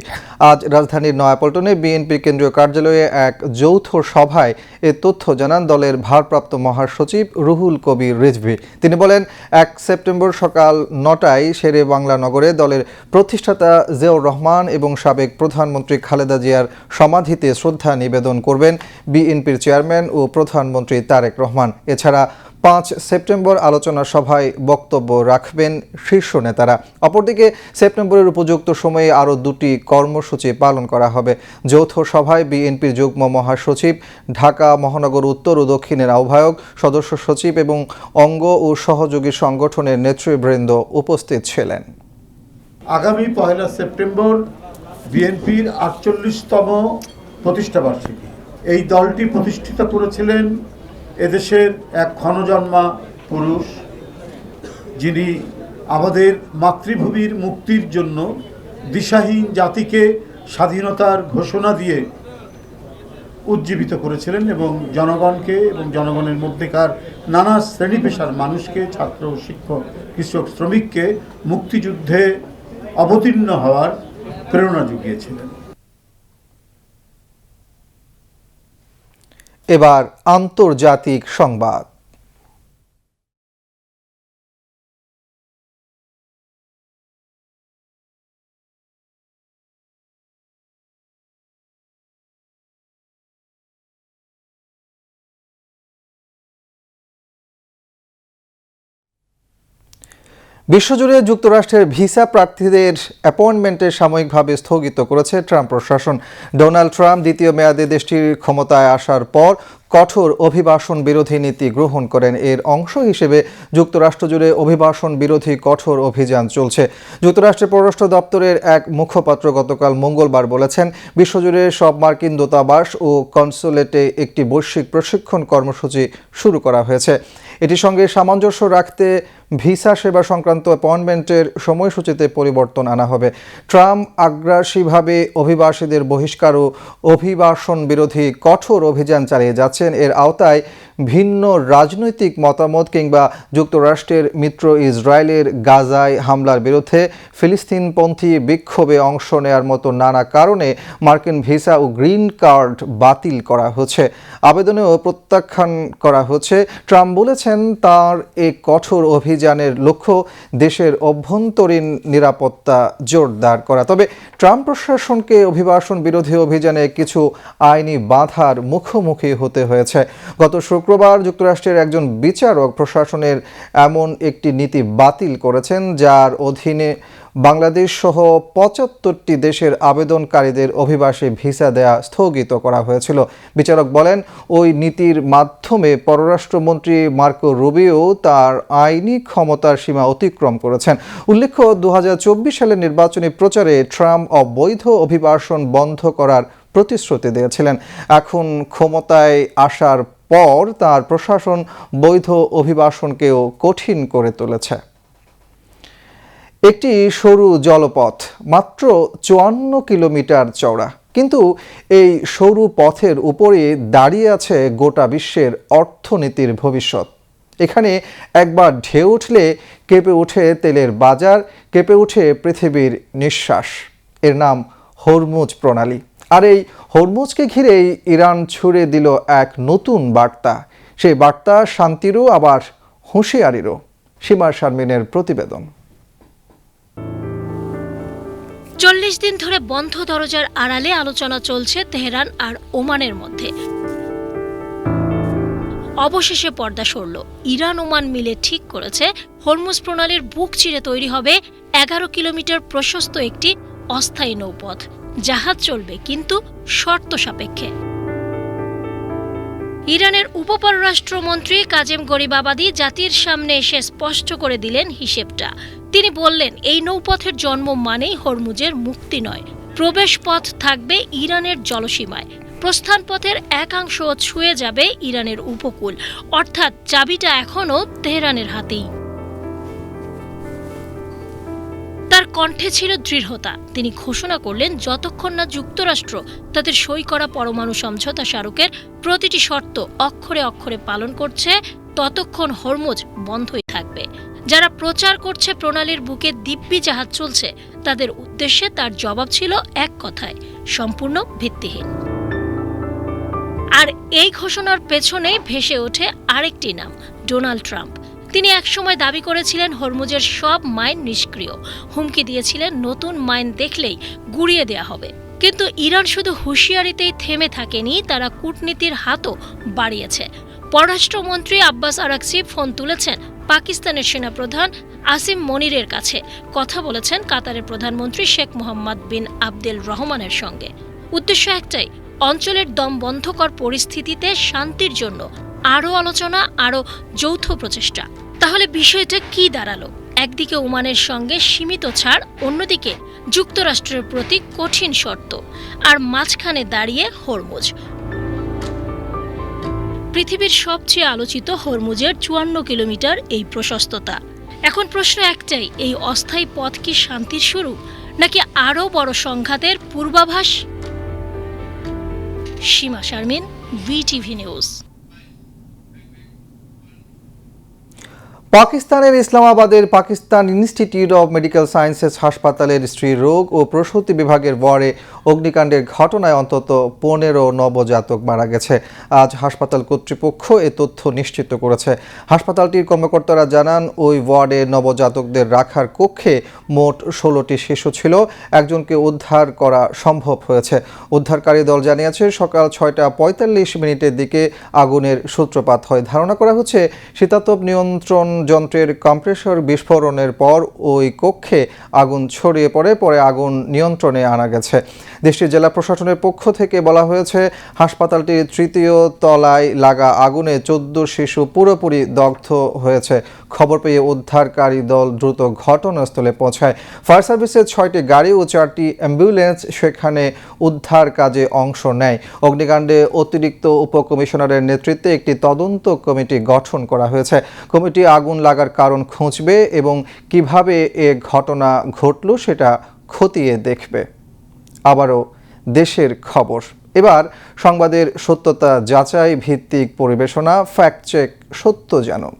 আজ রাজধানীর নয়াপল্টনে বিএনপির কেন্দ্রীয় কার্যালয়ে এক যৌথ সভায় এ তথ্য জানান দলের ভারপ্রাপ্ত মহাসচিব রুহুল কবির রিজভী। তিনি বলেন, 1 সেপ্টেম্বর সকাল 9টায় শেরে বাংলা নগরে দলের প্রতিষ্ঠাতা জিয়াউর রহমান এবং সাবেক প্রধানমন্ত্রী খালেদা জিয়ার সমাধিতে শ্রদ্ধা নিবেদন করবেন বিএনপির চেয়ারম্যান ও প্রধানমন্ত্রী তারেক রহমান। এছাড়া 5 সেপ্টেম্বর আলোচনা সভায় বক্তব্য রাখবেন শীর্ষ নেতারা। অপরদিকে সেপ্টেম্বরের উপযুক্ত সময়ে আরও 2টি কর্মসূচি পালন করা হবে। যৌথ সভায় বিএনপির যুগ্ম মহাসচিব, ঢাকা মহানগর উত্তর ও দক্ষিণের আহ্বায়ক, সদস্য সচিব এবং অঙ্গ ও সহযোগী সংগঠনের নেতৃবৃন্দ উপস্থিত ছিলেন। আগামী 1 সেপ্টেম্বর বিএনপির 48তম প্রতিষ্ঠা বার্ষিকী। এই দলটি প্রতিষ্ঠিত করেছিলেন এদেশের এক ক্ষণজন্মা পুরুষ, যিনি আমাদের মাতৃভূমির মুক্তির জন্য দিশাহীন জাতিকে স্বাধীনতার ঘোষণা দিয়ে উজ্জীবিত করেছিলেন এবং জনগণকে এবং জনগণের মধ্যেকার নানা শ্রেণী পেশার মানুষকে, ছাত্র, শিক্ষক, কৃষক, শ্রমিককে মুক্তিযুদ্ধে অবতীর্ণ হওয়ার প্রেরণা জুগিয়েছিলেন। এবার আন্তর্জাতিক সংবাদ। বিশ্বজুড়ে যুক্তরাষ্ট্রের ভিসা প্রার্থীদের অ্যাপয়েন্টমেন্টের সাময়িকভাবে স্থগিত করেছে ট্রাম্প প্রশাসন। ডোনাল্ড ট্রাম্প দ্বিতীয় মেয়াদে দেশটির ক্ষমতায় আসার পর কঠোর অভিবাসন বিরোধী নীতি গ্রহণ করেন। এর অংশ হিসেবে যুক্তরাষ্ট্র জুড়ে অভিবাসন বিরোধী কঠোর অভিযান চলছে। যুক্তরাষ্ট্রের পররাষ্ট্র দপ্তরের এক মুখপাত্র গতকাল মঙ্গলবার বলেছেন, বিশ্বজুড়ে সব মার্কিন দূতাবাস ও কনসুলেটে একটি বৈশ্বিক প্রশিক্ষণ কর্মসূচি শুরু করা হয়েছে। এটির সঙ্গে সামঞ্জস্য রাখতে ভিসা সেবা সংক্রান্ত অ্যাপয়েন্টমেন্টের সময়সূচিতে পরিবর্তন আনা হবে। ট্রাম্প আগ্রাসীভাবে অভিবাসীদের বহিষ্কার ও অভিবাসন বিরোধী কঠোর অভিযান চালিয়ে যাচ্ছেন। এর আওতায় ভিন্ন রাজনৈতিক মতামত কিংবা যুক্তরাষ্ট্রের মিত্র ইসরায়েলের গাজায় হামলার বিরুদ্ধে ফিলিস্তিনপন্থী বিক্ষোভে অংশ নেয়ার মতো নানা কারণে মার্কিন ভিসা ও গ্রিন কার্ড বাতিল করা হচ্ছে, আবেদনেও প্রত্যাখ্যান করা হচ্ছে। ট্রাম্প বলেছেন তার এই কঠোর অভিযানের লক্ষ্য দেশের অভ্যন্তরীণ নিরাপত্তা জোরদার করা। তবে ট্রাম্প প্রশাসনকে অভিবাসন বিরোধী অভিযানে কিছু আইনি বাধার মুখোমুখি হতে হয়েছে। গত শুক্রবার যুক্তরাষ্ট্রের একজন বিচারক প্রশাসনের এমন একটি নীতি বাতিল করেছেন, যার অধীনে বাংলাদেশ সহ ৭৫টি দেশের আবেদনকারীদের অভিবাসী ভিসা দেয়া স্থগিত করা হয়েছিল। বিচারক বলেন, ওই নীতির মাধ্যমে পররাষ্ট্রমন্ত্রী মার্কো রুবিও তার আইনি ক্ষমতার সীমা অতিক্রম করেছেন। উল্লেখ্য, ২০২৪ সালের নির্বাচনী প্রচারে ট্রাম্প অবৈধ অভিবাসন বন্ধ করার প্রতিশ্রুতি দিয়েছিলেন। এখন ক্ষমতায় আসার পর তার প্রশাসন বৈধ অভিবাসনকেও কঠিন করে তুলেছে। একটি সরু জলপথ মাত্র ৫৪ কিলোমিটার চওড়া, কিন্তু এই সরু পথের উপরে দাঁড়িয়ে আছে গোটা বিশ্বের অর্থনীতির ভবিষ্যৎ। এখানে একবার ঢেউ উঠলে কেঁপে ওঠে তেলের বাজার, কেঁপে ওঠে পৃথিবীর নিঃশ্বাস। এর নাম হরমুজ প্রণালী। আর এই হরমুজকে ঘিরেই ইরান ছুড়ে দিল এক নতুন বার্তা। সেই বার্তা শান্তিরও আবার হুঁশিয়ারিরও। সীমা শারমিনের প্রতিবেদন। ৪০ দিন ধরে বন্ধ দরজার আড়ালে আলোচনা চলছে তেহরান আর ওমানের মধ্যে। অবশেষে পর্দা সরল। ইরান ওমান মিলে ঠিক করেছে হরমুজ প্রণালীর বুক চিরে তৈরি হবে ১১ কিলোমিটার প্রশস্ত একটি অস্থায়ী নৌপথ। জাহাজ চলবে, কিন্তু শর্ত সাপেক্ষে। ইরানের উপপররাষ্ট্রমন্ত্রী কাজেম গরিবাবাদি জাতির সামনে এসে স্পষ্ট করে দিলেন হিসেবটা। তিনি বললেন, এই নৌপথের জন্ম মানেই হরমুজের মুক্তি নয়, প্রবেশ পথ থাকবে ইরানের জলসীমায়, প্রস্থান পথের একাংশ ছুঁয়ে যাবে ইরানের উপকূল, অর্থাৎ চাবিটা এখনও তেহরানের হাতেই। তার কণ্ঠে ছিল দৃঢ়তা। তিনি ঘোষণা করলেন, যতক্ষণ না যুক্তরাষ্ট্র তাদের সই করা পরমাণু সমঝোতা স্মারকের প্রতিটি শর্ত অক্ষরে অক্ষরে পালন করছে, ততক্ষণ হরমুজ বন্ধই থাকবে। যারা প্রচার করছে প্রণালীর বুকে দিব্যি জাহাজ চলছে, তাদের উদ্দেশ্যে তার জবাব ছিল এক কথায়, সম্পূর্ণ ভিত্তিহীন। আর এই ঘোষণার পেছনে ভেসে ওঠে আরেকটি নাম, ডোনাল্ড ট্রাম্প। তিনি একসময় দাবি করেছিলেন হরমুজের সব মাইন নিষ্ক্রিয়, হুমকি দিয়েছিলেন নতুন মাইন দেখলেই গুড়িয়ে দেয়া হবে। কিন্তু ইরান শুধু হুঁশিয়ারিতেই থেমে থাকেনি, তারা কূটনীতির হাতও বাড়িয়েছে। পররাষ্ট্রমন্ত্রী আব্বাস আরাকচি ফোন তুলেছেন পাকিস্তানের সেনাপ্রধান আসিম মনিরের কাছে, কথা বলেছেন কাতারের প্রধানমন্ত্রী শেখ মোহাম্মদ বিন আবদেল রহমানের সঙ্গে। উদ্দেশ্য একটাই, অঞ্চলের দম বন্ধকর পরিস্থিতিতে শান্তির জন্য আরও আলোচনা, আরও যৌথ প্রচেষ্টা। তাহলে বিষয়টা কি দাঁড়ালো? একদিকে ওমানের সঙ্গে সীমিত ছাড়, অন্যদিকে যুক্তরাষ্ট্রের প্রতি কঠিন শর্ত, আর মাঝখানে দাঁড়িয়ে হরমুজ। পৃথিবীর সবচেয়ে আলোচিত হরমুজের ৫৪ কিলোমিটার এই প্রশস্ততা। এখন প্রশ্ন একটাই, এই অস্থায়ী পথ কি শান্তির শুরু, নাকি আরও বড় সংঘাতের পূর্বাভাস? Seema Sharmin, VTV news. পাকিস্তানের ইসলামাবাদের Pakistan institute of medical sciences হাসপাতালের স্ত্রী রোগ ও প্রসূতি বিভাগের ওয়ার্ডে অগ্নিকাণ্ডের ঘটনায় অন্তত ১৫ নবজাতক মারা গেছে। আজ হাসপাতাল কর্তৃপক্ষ এ তথ্য নিশ্চিত করেছে। হাসপাতালটির কর্মকর্তারা জানান, ওই ওয়ার্ডে নবজাতকদের রাখার কক্ষে মোট ১৬টি শিশু ছিল। একজনকে উদ্ধার করা সম্ভব হয়েছে। উদ্ধারকারী দল জানিয়েছে, সকাল ৬টা৪৫ দিকে আগুনের সূত্রপাত হয়। ধারণা করা হচ্ছে, শীতাতপ নিয়ন্ত্রণ যন্ত্রের কম্প্রেসর বিস্ফোরণের পর ওই কক্ষে আগুন ছড়িয়ে পড়ে, পরে আগুন নিয়ন্ত্রণে আনা গেছে। দেশটির জেলা প্রশাসনের পক্ষ থেকে বলা হয়েছে, হাসপাতালটির 3য় তলায় লাগা আগুনে 14 শিশু পুরোপুরি দগ্ধ হয়েছে। খবর পেয়ে উদ্ধারকারী দল দ্রুত ঘটনাস্থলে পৌঁছায়। ফায়ার সার্ভিসের 6টি গাড়ি ও 4টি অ্যাম্বুলেন্স সেখানে উদ্ধার কাজে অংশ নেয়। অগ্নিকাণ্ডে অতিরিক্ত উপকমিশনারের নেতৃত্বে একটি তদন্ত কমিটি গঠন করা হয়েছে। কমিটি আগুন লাগার কারণ খুঁজবে এবং কিভাবে এ ঘটনা ঘটল সেটা খতিয়ে দেখবে। আবারও দেশের খবর। এবার সংবাদের সত্যতা যাচাই ভিত্তিক পরিবেশনা, ফ্যাক্ট চেক, সত্য জানো।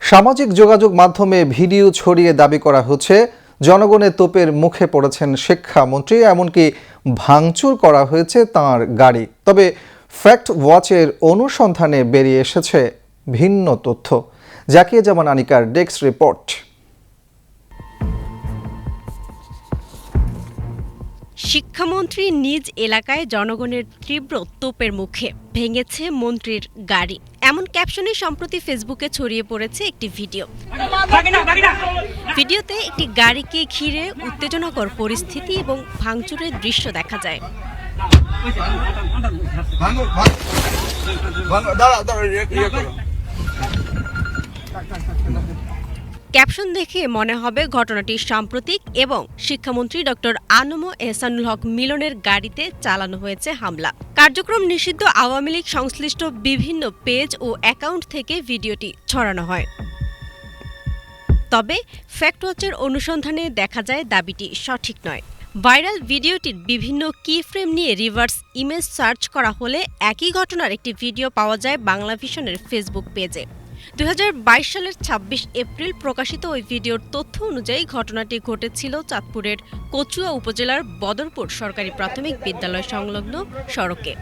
সামাজিক যোগাযোগ মাধ্যমে ভিডিও ছড়িয়ে দাবি করা হচ্ছে জনগণের তোপের মুখে পড়েছেন শিক্ষামন্ত্রী, এমনকি ভাঙচুর করা হয়েছে তাঁর গাড়ি। তবে ফ্যাক্ট ওয়াচের অনুসন্ধানে বেরিয়ে এসেছে ভিন্ন তথ্য। জাকিয়া জামান আনিকার ডেস্ক রিপোর্ট। শিক্ষামন্ত্রী নিজ এলাকায় জনগণের তীব্র তোপের মুখে ভেঙেছে মন্ত্রীর গাড়ি, এমন ক্যাপশনে সম্প্রতি ফেসবুকে ছড়িয়ে পড়েছে একটি ভিডিও। ভিডিওতে একটি গাড়িকে ঘিরে উত্তেজনাকর পরিস্থিতি এবং ভাঙচুরের দৃশ্য দেখা যায়। ক্যাপশন দেখে মনে হবে ঘটনাটি সাম্প্রতিক এবং শিক্ষামন্ত্রী ডক্টর আনম এহসানুল হক মিলনের গাড়িতে চালানো হয়েছে হামলা। কার্যক্রম নিষিদ্ধ আওয়ামী লীগ সংশ্লিষ্ট বিভিন্ন পেজ ও অ্যাকাউন্ট থেকে ভিডিওটি ছড়ানো হয়। তবে ফ্যাক্ট ওয়াচের অনুসন্ধানে দেখা যায় দাবিটি সঠিক নয়। ভাইরাল ভিডিওটির বিভিন্ন কি ফ্রেম নিয়ে রিভার্স ইমেজ সার্চ করা হলে একই ঘটনার একটি ভিডিও পাওয়া যায় বাংলাভিশনের ফেসবুক পেজে। 2022 সালের 26 এপ্রিল প্রকাশিত ওই ভিডিওর তথ্য অনুযায়ী ঘটনাটি ঘটেছিল চাঁদপুরের কচুয়া উপজেলার বদরপুর সরকারি প্রাথমিক বিদ্যালয় সংলগ্ন সড়কে।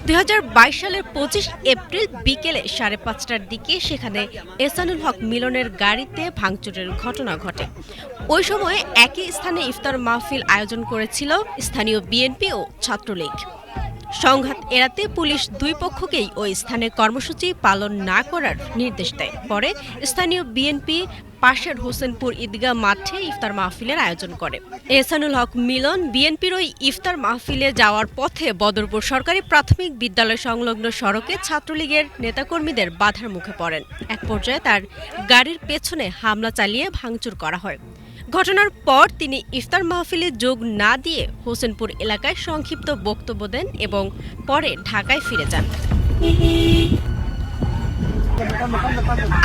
2022 সালের 25 এপ্রিল বিকেলে 5:30টার দিকে সেখানে এহসানুল হক মিলনের গাড়িতে ভাঙচুরের ঘটনা ঘটে। ওই সময় একই স্থানে ইফতার মাহফিল আয়োজন করেছিল স্থানীয় বিএনপি ও ছাত্রলীগ। সংঘাত এড়াতে পুলিশ দুই পক্ষকেই ওই স্থানে কর্মসূচি পালন না করার নির্দেশ দেয়। পরে স্থানীয় বিএনপি পাশের হোসেনপুর ঈদগাহ মাঠে ইফতার মাহফিলের আয়োজন করে। এহসানুল হক মিলন বিএনপির ওই ইফতার মাহফিলে যাওয়ার পথে বদরপুর সরকারি প্রাথমিক বিদ্যালয় সংলগ্ন সড়কে ছাত্রলীগের নেতাকর্মীদের বাধার মুখে পড়েন। এক পর্যায়ে তার গাড়ির পেছনে হামলা চালিয়ে ভাঙচুর করা হয়। ঘটনার পর তিনি ইফতার মাহফিলে যোগ না দিয়ে হোসেনপুর এলাকায় সংক্ষিপ্ত বক্তব্য দেন এবং পরে ঢাকায় ফিরে যান।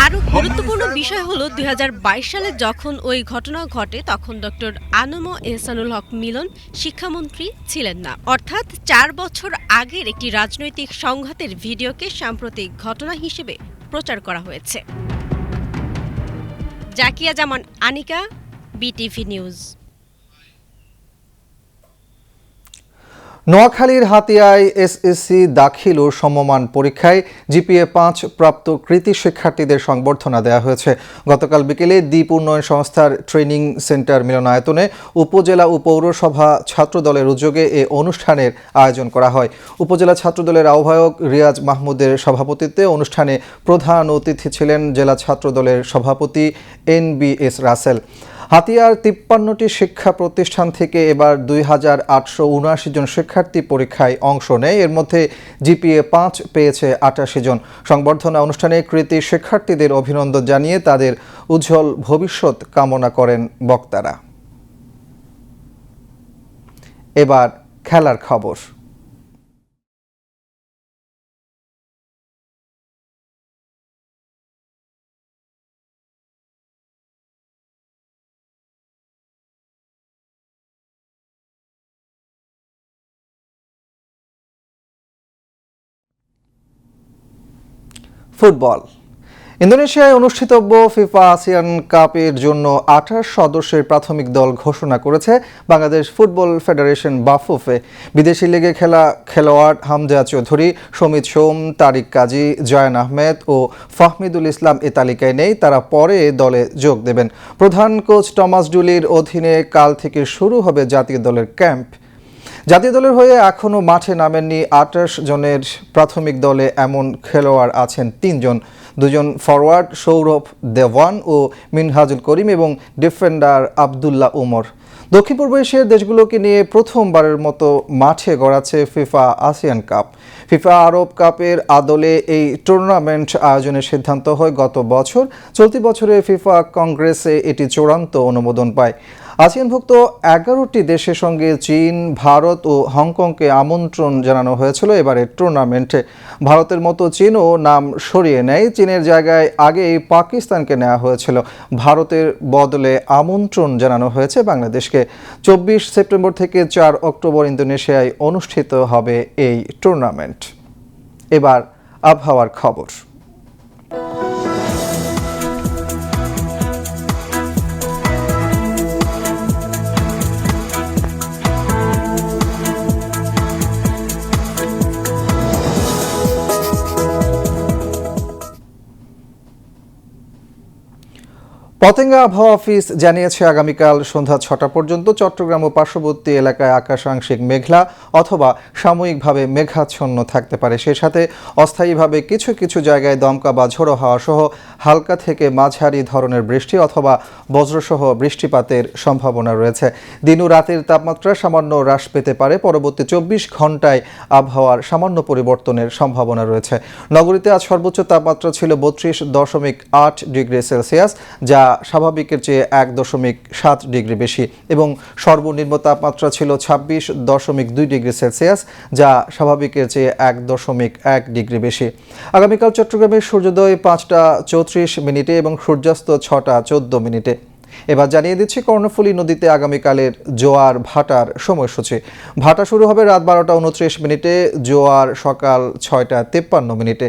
আরও গুরুত্বপূর্ণ বিষয় হলো 2022 সালে যখন ওই ঘটনা ঘটে তখন ডক্টর আনম এহসানুল হক মিলন শিক্ষামন্ত্রী ছিলেন না। অর্থাৎ 4 বছর আগের একটি রাজনৈতিক সংঘাতের ভিডিওকে সাম্প্রতিক ঘটনা হিসেবে প্রচার করা হয়েছে। জাকিয়া জামান আনিকা, বিটিভি নিউজ। নোয়াখালীর হাতিয়ায় এসএসসি দাখিল ও সমমান পরীক্ষায় জিপিএ 5 প্রাপ্ত কৃতি শিক্ষার্থীদের সংবর্ধনা দেওয়া হয়েছে। গতকাল বিকেলে দ্বীপ উন্নয়ন সংস্থার ট্রেনিং সেন্টার মিলনায়তনে উপজেলা ও পৌরসভা ছাত্রদলের উদ্যোগে এ অনুষ্ঠানের আয়োজন করা হয়। উপজেলা ছাত্রদলের আহ্বায়ক রিয়াজ মাহমুদের সভাপতিত্বে অনুষ্ঠানে প্রধান অতিথি ছিলেন জেলা ছাত্রদলের সভাপতি NBS রাসেল। হাতিয়ার 53টি শিক্ষা প্রতিষ্ঠান থেকে এবার 2879 জন শিক্ষার্থী পরীক্ষায় অংশ নেয়। এর মধ্যে জিপিএ 5 পেয়েছে 88 জন। সংবর্ধনা অনুষ্ঠানে কৃতি শিক্ষার্থীদের অভিনন্দন জানিয়ে তাদের উজ্জ্বল ভবিষ্যৎ কামনা করেন বক্তারা। এবার খেলার খবর। ফুটবল। ইন্দোনেশিয়ায় অনুষ্ঠিতব্য ফিফা আসিয়ান কাপের জন্য 28 সদস্যের প্রাথমিক দল ঘোষণা করেছে বাংলাদেশ ফুটবল ফেডারেশন বাফুফে। বিদেশি লিগে খেলা খেলোয়াড় হামজা চৌধুরী, সমিত সোম, তারিক কাজী, জয়ান আহমেদ ও ফাহমিদুল ইসলাম এ তালিকায় নেই। তারা পরে দলে যোগ দেবেন। প্রধান কোচ টমাস ডুলির অধীনে কাল থেকে শুরু হবে জাতীয় দলের ক্যাম্প। জাতীয় দলের হয়ে এখনও মাঠে নামেননি 28 জনের প্রাথমিক দলে এমন খেলোয়াড় আছেন 3 জন, 2 জন ফরওয়ার্ড সৌরভ দেওয়ান ও মিনহাজুল করিম এবং ডিফেন্ডার আবদুল্লাহ উমর। দক্ষিণ পূর্ব এশিয়ার দেশগুলোকে নিয়ে প্রথমবারের মতো মাঠে গড়াচ্ছে ফিফা আসিয়ান কাপ। ফিফা আরব কাপের আদলে এই টুর্নামেন্ট আয়োজনের সিদ্ধান্ত হয় গত বছর। চলতি বছরে ফিফা কংগ্রেসে এটি চূড়ান্ত অনুমোদন পায়। আসিয়ানভুক্ত 11টি দেশের সঙ্গে চীন, ভারত ও হংকংকে আমন্ত্রণ জানানো হয়েছিল এবারের টুর্নামেন্টে। ভারতের মতো চীনও নাম সরিয়ে নেয়। চীনের জায়গায় আগেই পাকিস্তানকে নেওয়া হয়েছিল। ভারতের বদলে আমন্ত্রণ জানানো হয়েছে বাংলাদেশকে। 24 সেপ্টেম্বর থেকে 4 অক্টোবর ইন্দোনেশিয়ায় অনুষ্ঠিত হবে এই টুর্নামেন্ট। এবার আবহাওয়ার খবর। পতেঙ্গা আবহাওয়া অফিস জানিয়েছে আগামীকাল সন্ধ্যা 6টা পর্যন্ত চট্টগ্রাম ও পার্শ্ববর্তী এলাকায় আকাশ আংশিক মেঘলা অথবা সাময়িকভাবে মেঘাচ্ছন্ন থাকতে পারে। সেই সাথে অস্থায়ীভাবে কিছু কিছু জায়গায় দমকা বা ঝোড়ো হাওয়া সহ হালকা থেকে মাঝারি ধরনের বৃষ্টি অথবা বজ্রসহ বৃষ্টিপাতের সম্ভাবনা রয়েছে। দিন ও রাতের তাপমাত্রা সামান্য হ্রাস পেতে পারে। পরবর্তী 24 ঘন্টায় আবহাওয়ার সামান্য পরিবর্তনের সম্ভাবনা রয়েছে। নগরীতে আজ সর্বোচ্চ তাপমাত্রা ছিল 32.8 ডিগ্রি সেলসিয়াস, যা স্বাভাবিকের চেয়ে 1.7 ডিগ্রি বেশি, এবং সর্বনিম্ন তাপমাত্রা ছিল 26.2 ডিগ্রি সেলসিয়াস, যা স্বাভাবিকের চেয়ে 1.1 ডিগ্রি বেশি। আগামীকাল চট্টগ্রামের সূর্যোদয় 5টা 34 মিনিটে এবং সূর্যাস্ত 6টা 14 মিনিটে। এবার জানিয়ে দিচ্ছি কর্ণফুলী নদীতে আগামীকালের জোয়ার ভাটার সময়সূচি। ভাটা শুরু হবে রাত 12টা 29 মিনিটে, জোয়ার সকাল 6টা 53 মিনিটে।